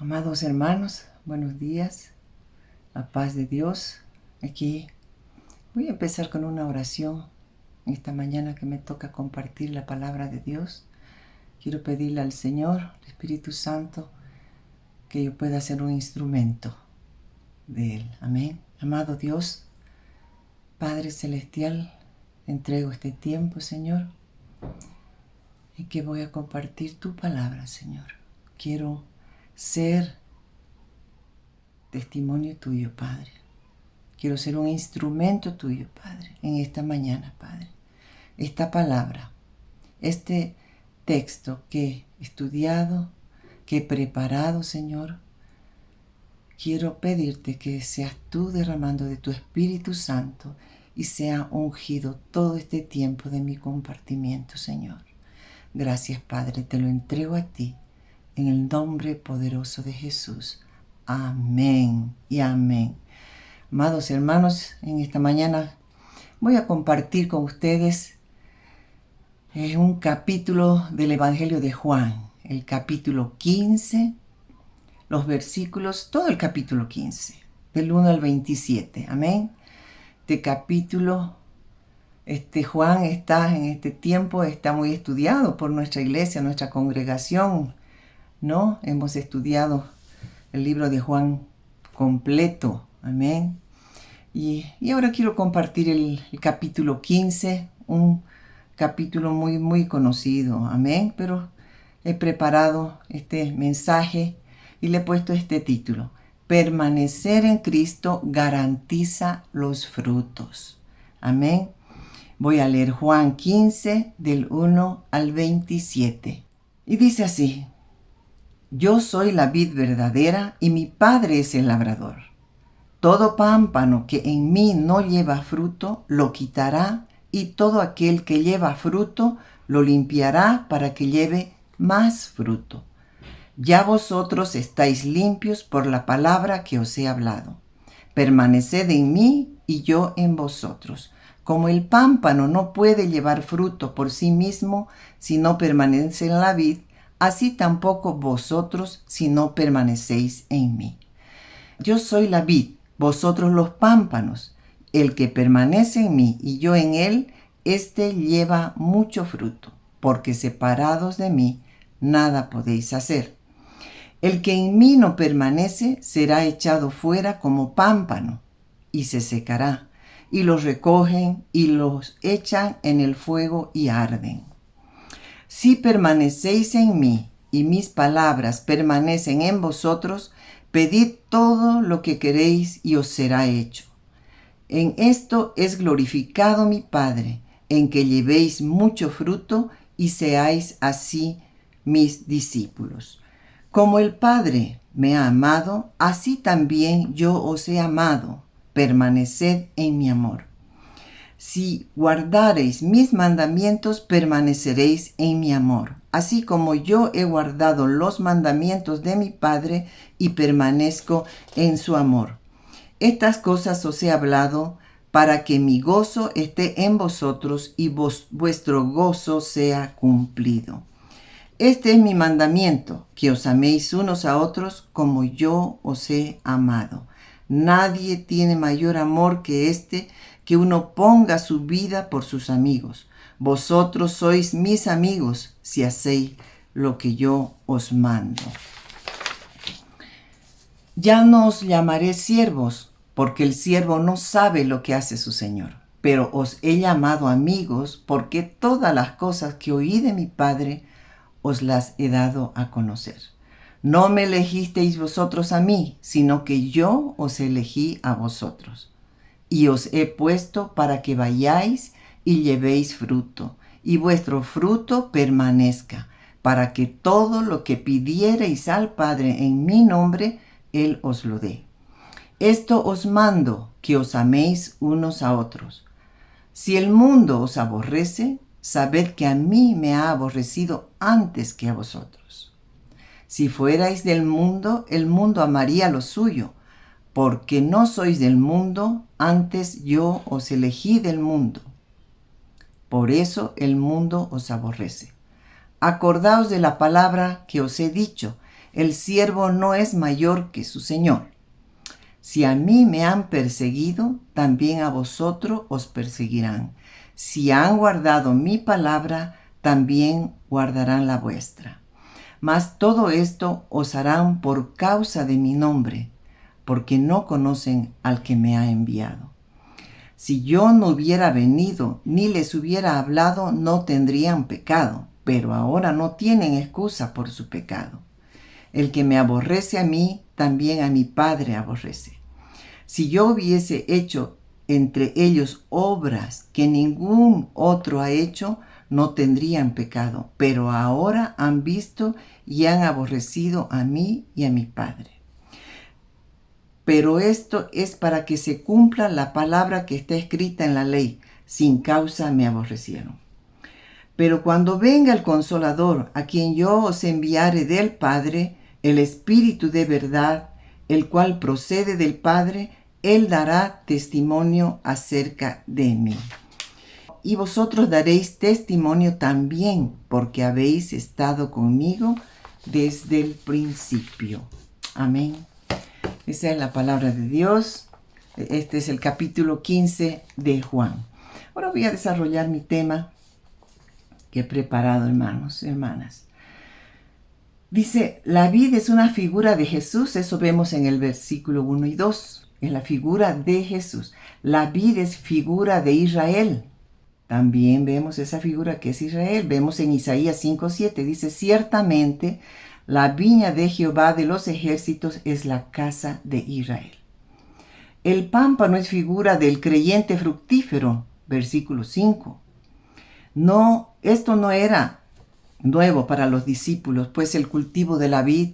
Amados hermanos, buenos días, la paz de Dios. Aquí voy a empezar con una oración. Esta mañana que me toca compartir la palabra de Dios, quiero pedirle al Señor, al Espíritu Santo, que yo pueda ser un instrumento de Él. Amén. Amado Dios, Padre Celestial, entrego este tiempo, Señor, y que voy a compartir tu palabra, Señor. Quiero ser testimonio tuyo, Padre. Quiero ser un instrumento tuyo, Padre, en esta mañana, Padre. Esta palabra, este texto que he estudiado, que he preparado, Señor, quiero pedirte que seas tú derramando de tu Espíritu Santo y sea ungido todo este tiempo de mi compartimiento, Señor. Gracias, Padre, te lo entrego a ti, en el nombre poderoso de Jesús. Amén y amén. Amados hermanos, en esta mañana voy a compartir con ustedes un capítulo del Evangelio de Juan, el capítulo 15, los versículos, todo el capítulo 15, del 1 al 27. Amén. Este capítulo, Juan está en este tiempo, está muy estudiado por nuestra iglesia, nuestra congregación, ¿no? Hemos estudiado el libro de Juan completo. Amén. Y ahora quiero compartir el capítulo 15, un capítulo muy conocido. Amén. Pero he preparado este mensaje y le he puesto este título: Permanecer en Cristo garantiza los frutos. Amén. Voy a leer Juan 15 del 1 al 27. Y dice así: Yo soy la vid verdadera y mi Padre es el labrador. Todo pámpano que en mí no lleva fruto, lo quitará, y todo aquel que lleva fruto, lo limpiará para que lleve más fruto. Ya vosotros estáis limpios por la palabra que os he hablado. Permaneced en mí y yo en vosotros. Como el pámpano no puede llevar fruto por sí mismo si no permanece en la vid, así tampoco vosotros si no permanecéis en mí. Yo soy la vid, vosotros los pámpanos. El que permanece en mí y yo en él, éste lleva mucho fruto, porque separados de mí nada podéis hacer. El que en mí no permanece será echado fuera como pámpano y se secará, y los recogen y los echan en el fuego y arden. Si permanecéis en mí y mis palabras permanecen en vosotros, pedid todo lo que queréis y os será hecho. En esto es glorificado mi Padre, en que llevéis mucho fruto y seáis así mis discípulos. Como el Padre me ha amado, así también yo os he amado. Permaneced en mi amor. Si guardareis mis mandamientos, permaneceréis en mi amor, así como yo he guardado los mandamientos de mi Padre y permanezco en su amor. Estas cosas os he hablado para que mi gozo esté en vosotros y vuestro gozo sea cumplido. Este es mi mandamiento, que os améis unos a otros como yo os he amado. Nadie tiene mayor amor que este, que uno ponga su vida por sus amigos. Vosotros sois mis amigos si hacéis lo que yo os mando. Ya no os llamaré siervos, porque el siervo no sabe lo que hace su señor. Pero os he llamado amigos, porque todas las cosas que oí de mi Padre os las he dado a conocer. No me elegisteis vosotros a mí, sino que yo os elegí a vosotros. Y os he puesto para que vayáis y llevéis fruto, y vuestro fruto permanezca, para que todo lo que pidiereis al Padre en mi nombre, Él os lo dé. Esto os mando, que os améis unos a otros. Si el mundo os aborrece, sabed que a mí me ha aborrecido antes que a vosotros. Si fuerais del mundo, el mundo amaría lo suyo, porque no sois del mundo, antes yo os elegí del mundo. Por eso el mundo os aborrece. Acordaos de la palabra que os he dicho, El siervo no es mayor que su Señor. Si a mí me han perseguido, también a vosotros os perseguirán. Si han guardado mi palabra, también guardarán la vuestra. Mas todo esto os harán por causa de mi nombre, porque no conocen al que me ha enviado. Si yo no hubiera venido ni les hubiera hablado, no tendrían pecado, pero ahora no tienen excusa por su pecado. El que me aborrece a mí, también a mi Padre aborrece. Si yo hubiese hecho entre ellos obras que ningún otro ha hecho, no tendrían pecado, pero ahora han visto y han aborrecido a mí y a mi Padre. Pero esto es para que se cumpla la palabra que está escrita en la ley: sin causa me aborrecieron. Pero cuando venga el Consolador, a quien yo os enviare del Padre, el Espíritu de verdad, el cual procede del Padre, Él dará testimonio acerca de mí. Y vosotros daréis testimonio también, porque habéis estado conmigo desde el principio. Amén. Esa es la palabra de Dios. Este es el capítulo 15 de Juan. Ahora voy a desarrollar mi tema que he preparado, hermanos y hermanas. Dice, la vid es una figura de Jesús. Eso vemos en el versículo 1 y 2. Es la figura de Jesús. La vid es figura de Israel. También vemos esa figura que es Israel. Vemos en Isaías 5:7. Dice, ciertamente la viña de Jehová de los ejércitos es la casa de Israel. El pámpano es figura del creyente fructífero. Versículo 5. No, esto no era nuevo para los discípulos, pues el cultivo de la vid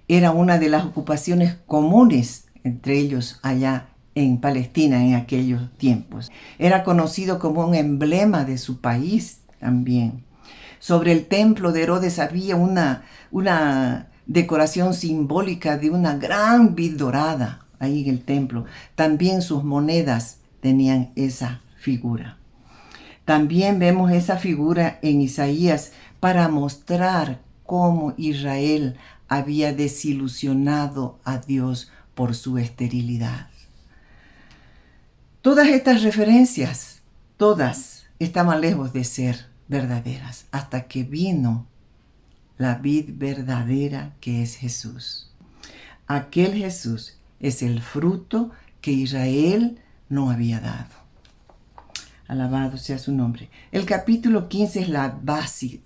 era una de las ocupaciones comunes entre ellos allá en Palestina en aquellos tiempos. Era conocido como un emblema de su país también. Sobre el templo de Herodes había una decoración simbólica de una gran vid dorada ahí en el templo. También sus monedas tenían esa figura. También vemos esa figura en Isaías para mostrar cómo Israel había desilusionado a Dios por su esterilidad. Todas estas referencias, todas estaban lejos de ser verdaderas, hasta que vino la vid verdadera que es Jesús. Aquel Jesús es el fruto que Israel no había dado. Alabado sea su nombre. El capítulo 15 es la base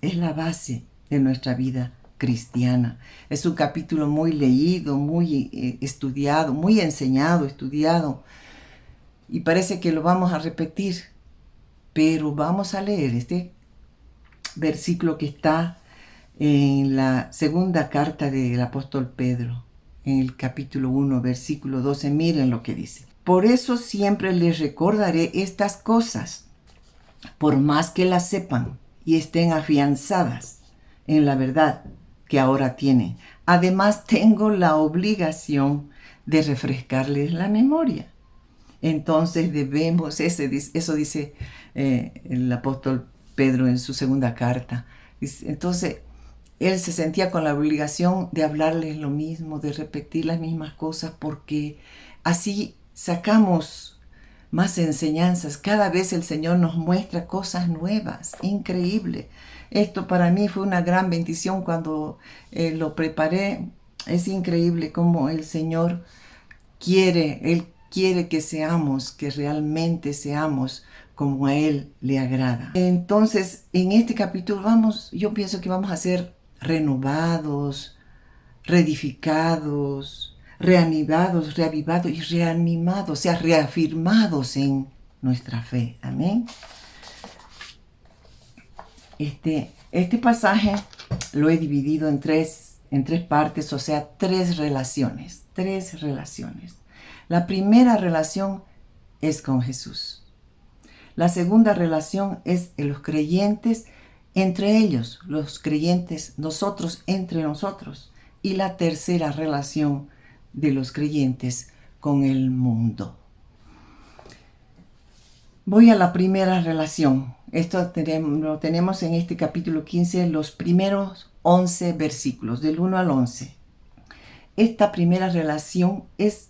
de nuestra vida cristiana. Es un capítulo muy leído, muy estudiado, muy enseñado, estudiado. Y parece que lo vamos a repetir. Pero vamos a leer este versículo que está en la segunda carta del apóstol Pedro, en el capítulo 1, versículo 12. Miren lo que dice. Por eso siempre les recordaré estas cosas, por más que las sepan y estén afianzadas en la verdad que ahora tienen. Además, tengo la obligación de refrescarles la memoria. Entonces debemos, eso dice el apóstol Pedro en su segunda carta. Entonces, él se sentía con la obligación de hablarles lo mismo, de repetir las mismas cosas, porque así sacamos más enseñanzas. Cada vez el Señor nos muestra cosas nuevas, increíble. Esto para mí fue una gran bendición cuando lo preparé. Es increíble cómo el Señor Él quiere que seamos, que realmente seamos como a Él le agrada. Entonces, en este capítulo yo pienso que vamos a ser renovados, reedificados, reanimados, reavivados y reanimados, o sea, reafirmados en nuestra fe. Amén. Este pasaje lo he dividido en tres partes, o sea, tres relaciones. La primera relación es con Jesús. La segunda relación es de los creyentes entre ellos, los creyentes nosotros entre nosotros. Y la tercera relación de los creyentes con el mundo. Voy a la primera relación. Esto lo tenemos en este capítulo 15, los primeros 11 versículos, del 1 al 11. esta primera relación es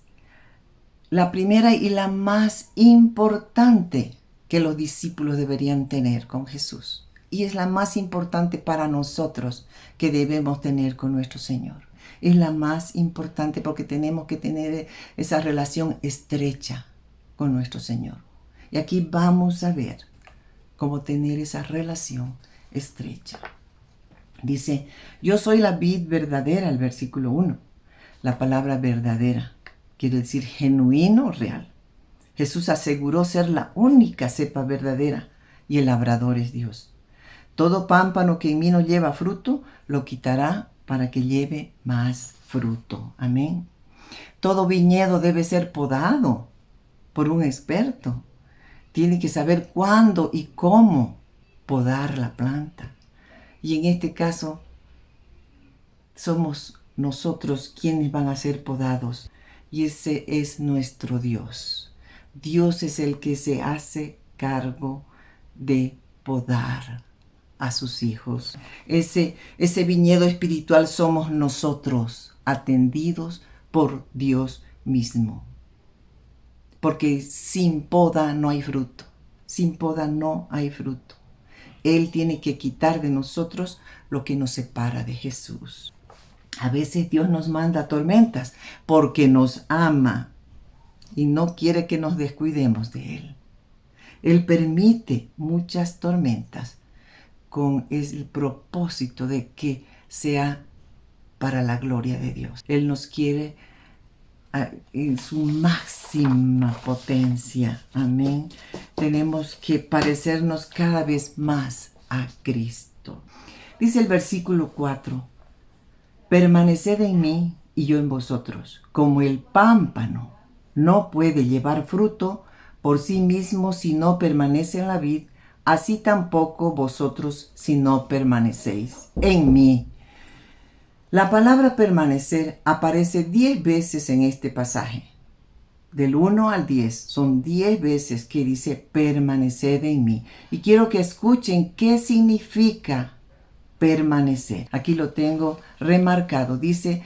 la primera y la más importante que los discípulos deberían tener con Jesús. Y es la más importante para nosotros que debemos tener con nuestro Señor. Es la más importante porque tenemos que tener esa relación estrecha con nuestro Señor. Y aquí vamos a ver cómo tener esa relación estrecha. Dice, yo soy la vid verdadera, el versículo 1. La palabra verdadera quiere decir genuino o real. Jesús aseguró ser la única cepa verdadera y el labrador es Dios. Todo pámpano que en mí no lleva fruto, lo quitará para que lleve más fruto. Amén. Todo viñedo debe ser podado por un experto. Tiene que saber cuándo y cómo podar la planta. Y en este caso, somos nosotros quienes van a ser podados. Y ese es nuestro Dios. Dios es el que se hace cargo de podar a sus hijos. Ese viñedo espiritual somos nosotros, atendidos por Dios mismo. Porque sin poda no hay fruto. Sin poda no hay fruto. Él tiene que quitar de nosotros lo que nos separa de Jesús. A veces Dios nos manda tormentas porque nos ama y no quiere que nos descuidemos de Él. Él permite muchas tormentas con el propósito de que sea para la gloria de Dios. Él nos quiere en su máxima potencia. Amén. Tenemos que parecernos cada vez más a Cristo. Dice el versículo 4, permaneced en mí y yo en vosotros, como el pámpano no puede llevar fruto por sí mismo si no permanece en la vid, así tampoco vosotros si no permanecéis en mí. La palabra permanecer aparece 10 veces en este pasaje. Del 1 al 10 son 10 veces que dice permaneced en mí. Y quiero que escuchen qué significa permanecer. Aquí lo tengo remarcado. Dice,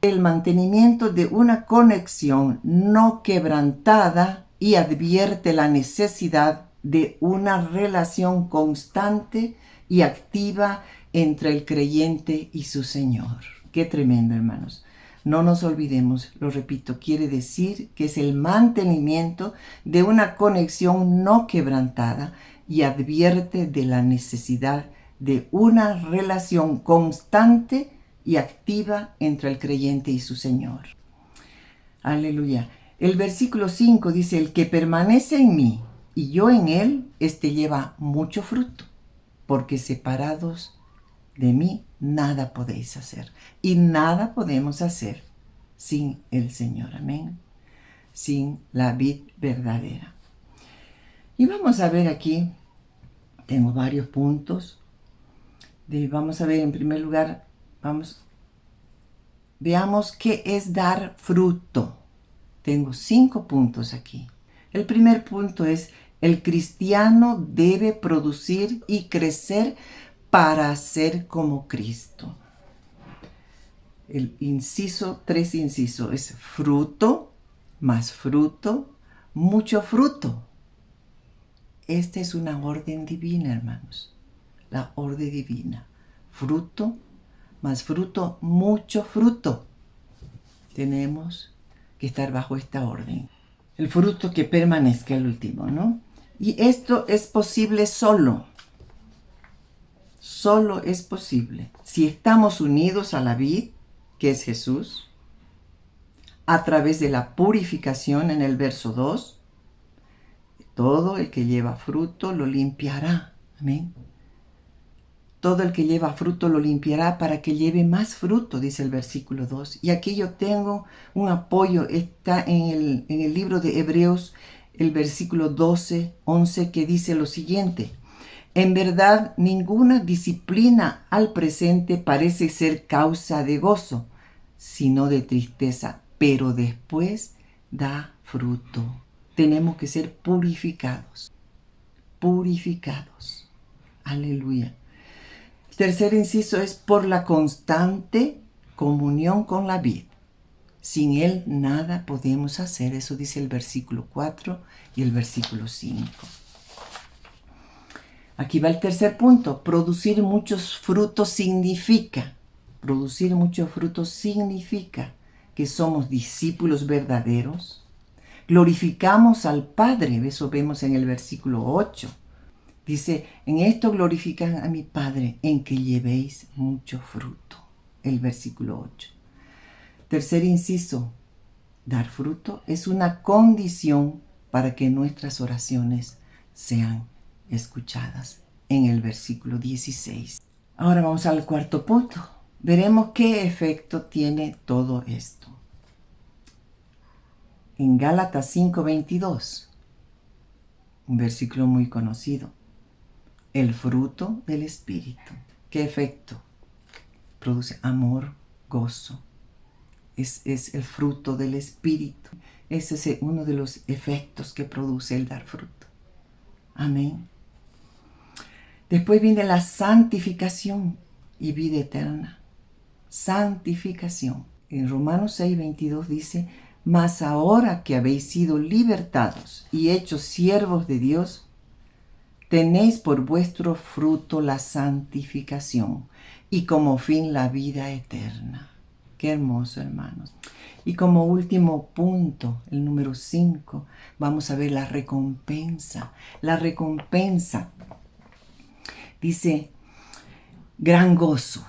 el mantenimiento de una conexión no quebrantada y advierte la necesidad de una relación constante y activa entre el creyente y su Señor. Qué tremendo, hermanos. No nos olvidemos, lo repito, quiere decir que es el mantenimiento de una conexión no quebrantada y advierte de la necesidad de una relación constante y activa entre el creyente y su Señor. Aleluya. El versículo 5 dice, el que permanece en mí y yo en él, este lleva mucho fruto, porque separados de mí nada podéis hacer. Y nada podemos hacer sin el Señor. Amén. Sin la vid verdadera. Y vamos a ver aquí, tengo varios puntos. Vamos a ver en primer lugar, veamos qué es dar fruto. Tengo 5 puntos aquí. El primer punto es, el cristiano debe producir y crecer para ser como Cristo. El inciso, 3 incisos, es fruto, más fruto, mucho fruto. Esta es una orden divina, hermanos. La orden divina. Fruto, más fruto, mucho fruto. Tenemos que estar bajo esta orden. El fruto que permanezca el último, ¿no? Y esto es posible solo. Solo es posible si estamos unidos a la vid, que es Jesús, a través de la purificación en el verso 2. Todo el que lleva fruto lo limpiará. Amén. Todo el que lleva fruto lo limpiará para que lleve más fruto, dice el versículo 2. Y aquí yo tengo un apoyo, está en el libro de Hebreos, el versículo 12, 11, que dice lo siguiente. En verdad, ninguna disciplina al presente parece ser causa de gozo, sino de tristeza, pero después da fruto. Tenemos que ser purificados. Purificados. Aleluya. Tercer inciso es por la constante comunión con la vid. Sin Él nada podemos hacer. Eso dice el versículo 4 y el versículo 5. Aquí va el tercer punto. Producir muchos frutos significa que somos discípulos verdaderos. Glorificamos al Padre. Eso vemos en el versículo 8. Dice, en esto glorifican a mi Padre, en que llevéis mucho fruto. El versículo 8. Tercer inciso, dar fruto es una condición para que nuestras oraciones sean escuchadas. En el versículo 16. Ahora vamos al cuarto punto. Veremos qué efecto tiene todo esto. En Gálatas 5:22, un versículo muy conocido. El fruto del Espíritu. ¿Qué efecto? Produce amor, gozo. Es el fruto del Espíritu. Ese es uno de los efectos que produce el dar fruto. Amén. Después viene la santificación y vida eterna. Santificación. En Romanos 6:22 dice, mas ahora que habéis sido libertados y hechos siervos de Dios, tenéis por vuestro fruto la santificación y como fin la vida eterna. Qué hermoso, hermanos. Y como último punto, el número 5, vamos a ver la recompensa. La recompensa dice, gran gozo.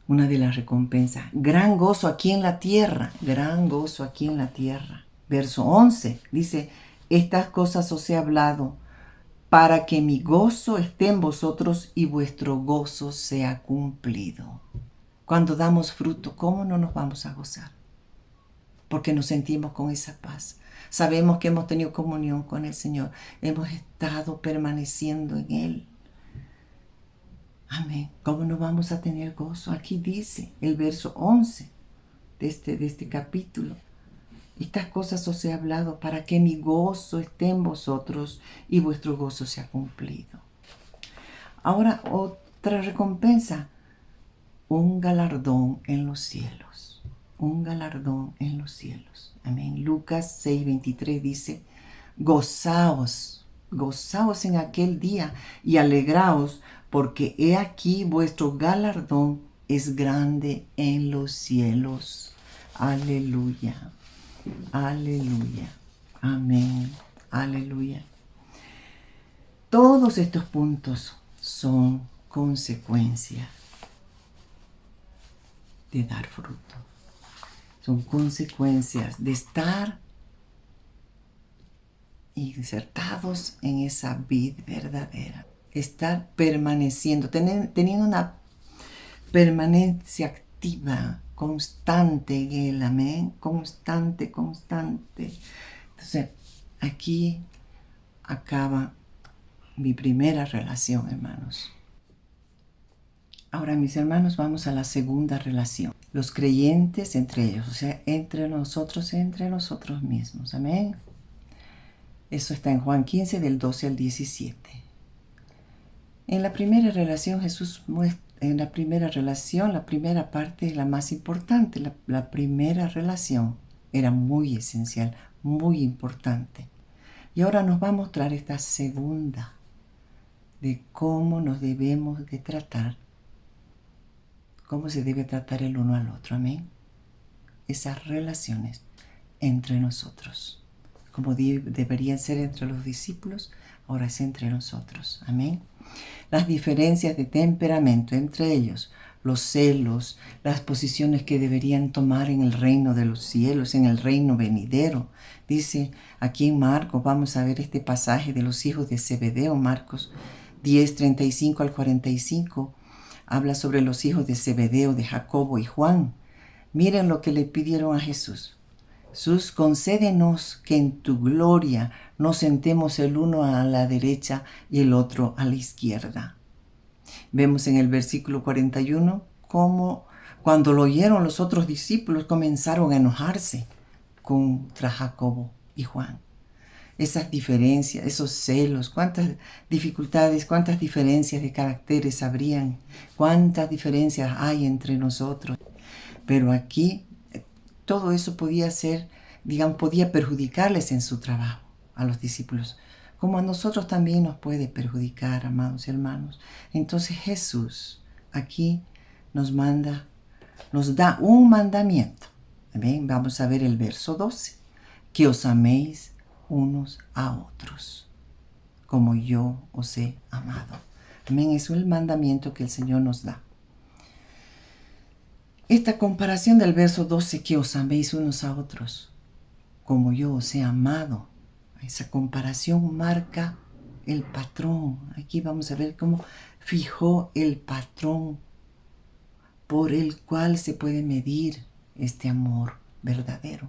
Una de las recompensas, gran gozo aquí en la tierra, gran gozo aquí en la tierra. Verso 11 dice, estas cosas os he hablado para que mi gozo esté en vosotros y vuestro gozo sea cumplido. Cuando damos fruto, ¿cómo no nos vamos a gozar? Porque nos sentimos con esa paz. Sabemos que hemos tenido comunión con el Señor. Hemos estado permaneciendo en Él. Amén. ¿Cómo no vamos a tener gozo? Aquí dice el verso 11 de este capítulo. Estas cosas os he hablado para que mi gozo esté en vosotros y vuestro gozo sea cumplido. Ahora otra recompensa. Un galardón en los cielos. Un galardón en los cielos. Amén. Lucas 6:23 dice, gozaos en aquel día y alegraos, porque he aquí vuestro galardón es grande en los cielos. Aleluya. Aleluya. Amén. Aleluya. Todos estos puntos son consecuencias de dar fruto. Son consecuencias de estar insertados en esa vid verdadera. Estar permaneciendo, teniendo una permanencia activa, constante en Él, amén. Constante. Entonces, aquí acaba mi primera relación, hermanos. Ahora, mis hermanos, vamos a la segunda relación. Los creyentes entre ellos, o sea, entre nosotros mismos. Amén. Eso está en Juan 15, del 12 al 17. En la primera relación, Jesús muestra, la primera parte es la más importante. La primera relación era muy esencial, muy importante. Y ahora nos va a mostrar esta segunda, de cómo nos debemos de tratar. Cómo se debe tratar el uno al otro, amén. Esas relaciones entre nosotros, como deberían ser entre los discípulos, ahora es entre nosotros, amén. Las diferencias de temperamento entre ellos, los celos, las posiciones que deberían tomar en el reino de los cielos, en el reino venidero. Dice aquí en Marcos, vamos a ver este pasaje de los hijos de Zebedeo, Marcos 10, 35 al 45. Habla sobre los hijos de Zebedeo, de Jacobo y Juan. Miren lo que le pidieron a Jesús. Jesús, concédenos que en tu gloria nos sentemos el uno a la derecha y el otro a la izquierda. Vemos en el versículo 41 cómo cuando lo oyeron los otros discípulos comenzaron a enojarse contra Jacobo y Juan. Esas diferencias, esos celos, cuántas dificultades, cuántas diferencias de caracteres habrían, cuántas diferencias hay entre nosotros. Pero aquí todo eso podía ser, digamos, podía perjudicarles en su trabajo a los discípulos, como a nosotros también nos puede perjudicar, amados hermanos. Entonces Jesús aquí nos da un mandamiento. Amén. Vamos a ver el verso 12. Que os améis unos a otros, como yo os he amado. Amén. Es el mandamiento que el Señor nos da. Esta comparación del verso 12, que os améis unos a otros, como yo os he amado, esa comparación marca el patrón. Aquí vamos a ver cómo fijó el patrón por el cual se puede medir este amor verdadero.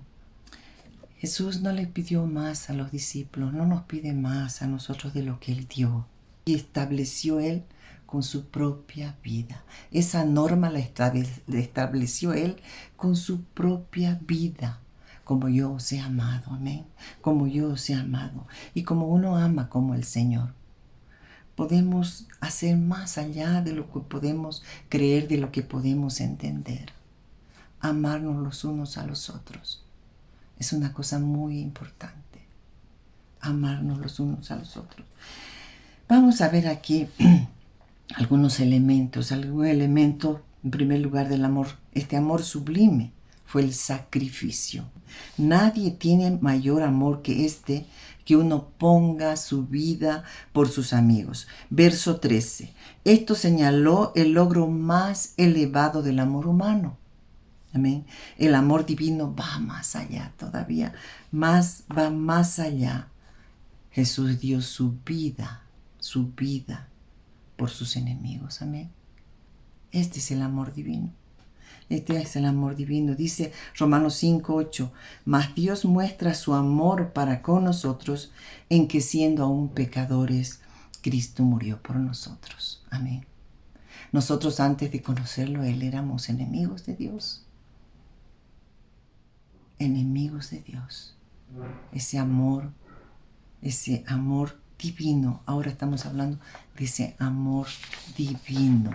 Jesús no le pidió más a los discípulos, no nos pide más a nosotros de lo que Él dio. Y estableció Él con su propia vida. Esa norma la estableció Él con su propia vida. Como yo os he amado, amén. Como yo os he amado. Y como uno ama como el Señor. Podemos hacer más allá de lo que podemos creer, de lo que podemos entender. Amarnos los unos a los otros. Es una cosa muy importante. Amarnos los unos a los otros. Vamos a ver aquí algunos elementos. Algún elemento, en primer lugar, del amor. Este amor sublime fue el sacrificio. Nadie tiene mayor amor que este, que uno ponga su vida por sus amigos. Verso 13. Esto señaló el logro más elevado del amor humano. Amén. El amor divino va más allá todavía. Va más allá. Jesús dio su vida por sus enemigos. Amén. Este es el amor divino. Este es el amor divino. Dice Romanos 5:8. Mas Dios muestra su amor para con nosotros en que siendo aún pecadores, Cristo murió por nosotros. Amén. Nosotros antes de conocerlo, Él éramos enemigos de Dios. Enemigos de Dios. Ese amor divino. Ahora estamos hablando de ese amor divino.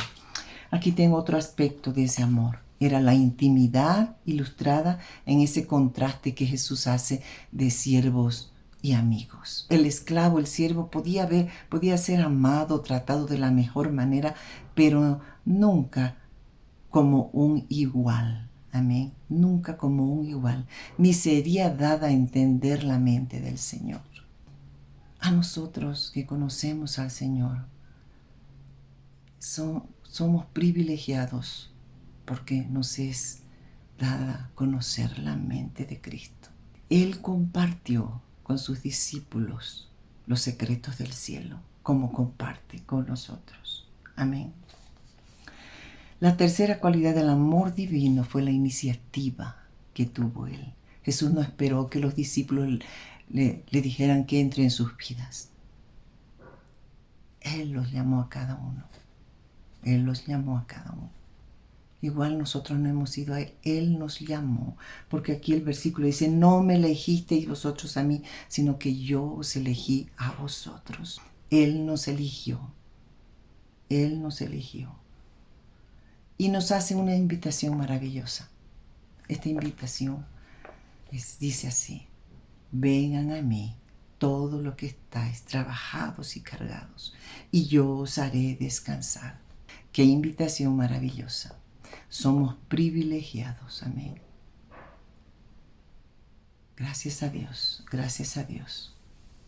Aquí tengo otro aspecto de ese amor. Era la intimidad ilustrada en ese contraste que Jesús hace de siervos y amigos. El esclavo, el siervo podía ser amado, tratado de la mejor manera, pero nunca como un igual. Amén. Nunca como un igual. Ni sería dada a entender la mente del Señor. A nosotros que conocemos al Señor, somos privilegiados porque nos es dada conocer la mente de Cristo. Él compartió con sus discípulos los secretos del cielo, como comparte con nosotros. Amén. La tercera cualidad del amor divino fue la iniciativa que tuvo Él. Jesús no esperó que los discípulos le dijeran que entre en sus vidas. Él los llamó a cada uno. Él los llamó a cada uno. Igual nosotros no hemos ido a Él. Él nos llamó. Porque aquí el versículo dice, no me elegisteis vosotros a mí, sino que yo os elegí a vosotros. Él nos eligió. Él nos eligió. Y nos hace una invitación maravillosa. Esta invitación dice así, vengan a mí todos los que estáis trabajados y cargados, y yo os haré descansar. Qué invitación maravillosa. Somos privilegiados, amén. Gracias a Dios,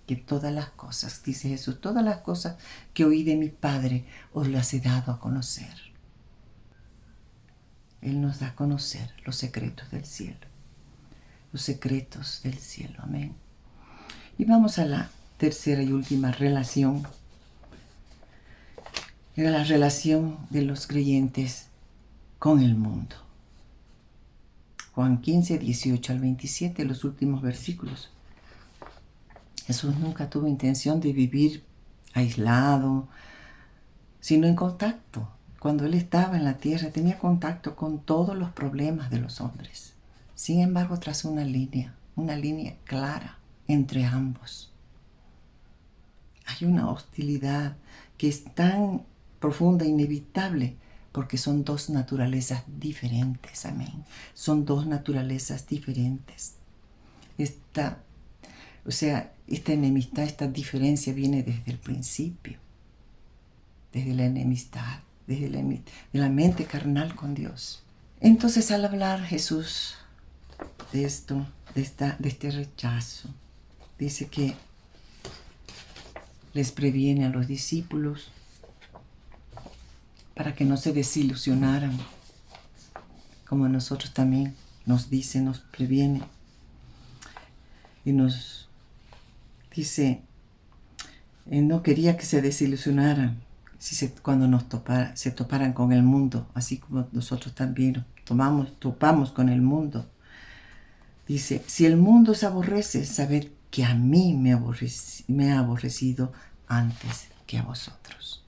que todas las cosas, dice Jesús, todas las cosas que oí de mi Padre os las he dado a conocer. Él nos da a conocer los secretos del cielo. Los secretos del cielo. Amén. Y vamos a la tercera y última relación. Era la relación de los creyentes con el mundo. Juan 15, 18 al 27, los últimos versículos. Jesús nunca tuvo intención de vivir aislado, sino en contacto. Cuando Él estaba en la tierra, tenía contacto con todos los problemas de los hombres. Sin embargo, trazó una línea clara entre ambos. Hay una hostilidad que es tan profunda, inevitable, porque son dos naturalezas diferentes, amén. Son dos naturalezas diferentes. Esta enemistad, esta diferencia viene desde el principio, desde la enemistad, desde de la mente carnal con Dios. Entonces, al hablar Jesús de esto, de este rechazo, dice que les previene a los discípulos para que no se desilusionaran, como nosotros también nos dice, nos previene y nos dice, no quería que se desilusionaran cuando se toparan con el mundo, así como nosotros también topamos con el mundo. Dice, si el mundo os aborrece, sabed que a mí me ha aborrecido antes que a vosotros.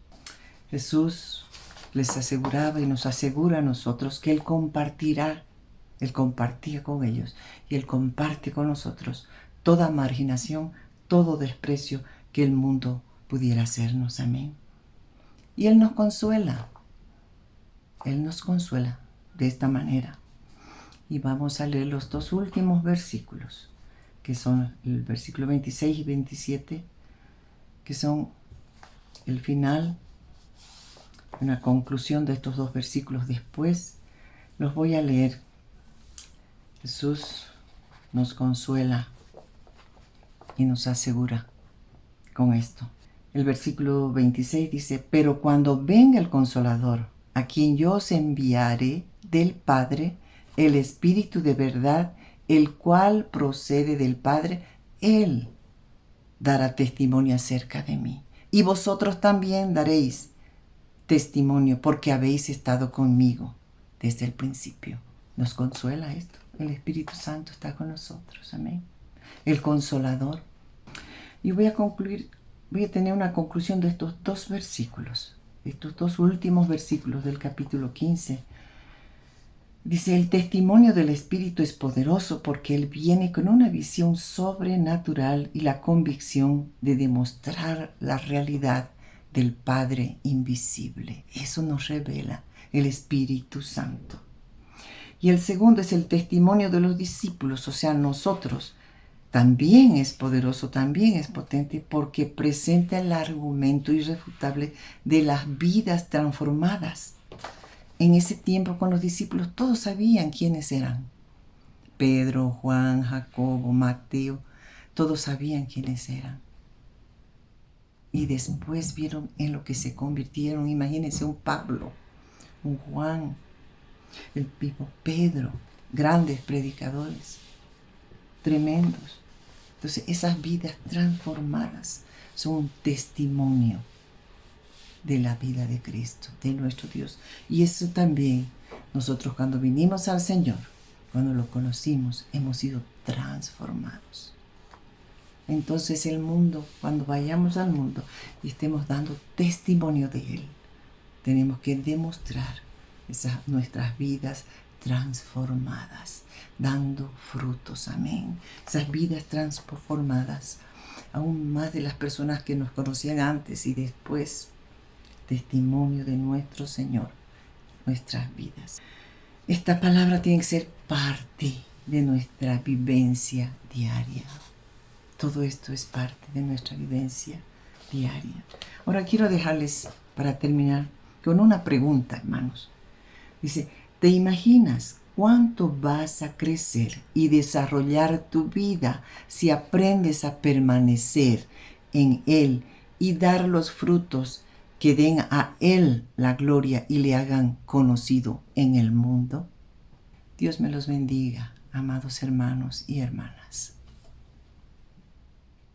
Jesús les aseguraba y nos asegura a nosotros que Él compartía con ellos y Él comparte con nosotros toda marginación, todo desprecio que el mundo pudiera hacernos. Amén. Y Él nos consuela de esta manera. Y vamos a leer los dos últimos versículos, que son el versículo 26 y 27, que son el final, una conclusión de estos dos versículos. Después los voy a leer. Jesús nos consuela y nos asegura con esto. El versículo 26 dice, pero cuando venga el Consolador, a quien yo os enviaré del Padre, el Espíritu de verdad, el cual procede del Padre, Él dará testimonio acerca de mí. Y vosotros también daréis testimonio, porque habéis estado conmigo desde el principio. Nos consuela esto. El Espíritu Santo está con nosotros. Amén. El Consolador. Y voy a tener una conclusión de estos dos versículos, estos dos últimos versículos del capítulo 15. Dice, el testimonio del Espíritu es poderoso porque Él viene con una visión sobrenatural y la convicción de demostrar la realidad del Padre invisible. Eso nos revela el Espíritu Santo. Y el segundo es el testimonio de los discípulos, o sea, nosotros. También es poderoso, también es potente porque presenta el argumento irrefutable de las vidas transformadas. En ese tiempo con los discípulos todos sabían quiénes eran. Pedro, Juan, Jacobo, Mateo, todos sabían quiénes eran. Y después vieron en lo que se convirtieron. Imagínense un Pablo, un Juan, el mismo Pedro, grandes predicadores, tremendos. Entonces esas vidas transformadas son un testimonio de la vida de Cristo, de nuestro Dios. Y eso también, nosotros cuando vinimos al Señor, cuando lo conocimos, hemos sido transformados. Entonces el mundo, cuando vayamos al mundo y estemos dando testimonio de Él, tenemos que demostrar nuestras vidas transformadas, dando frutos, amén. Esas vidas transformadas, aún más de las personas que nos conocían antes y después, testimonio de nuestro Señor, nuestras vidas. Esta palabra tiene que ser parte de nuestra vivencia diaria. Todo esto es parte de nuestra vivencia diaria. Ahora quiero dejarles, para terminar, con una pregunta, hermanos. Dice, ¿te imaginas cuánto vas a crecer y desarrollar tu vida si aprendes a permanecer en Él y dar los frutos que den a Él la gloria y le hagan conocido en el mundo? Dios me los bendiga, amados hermanos y hermanas.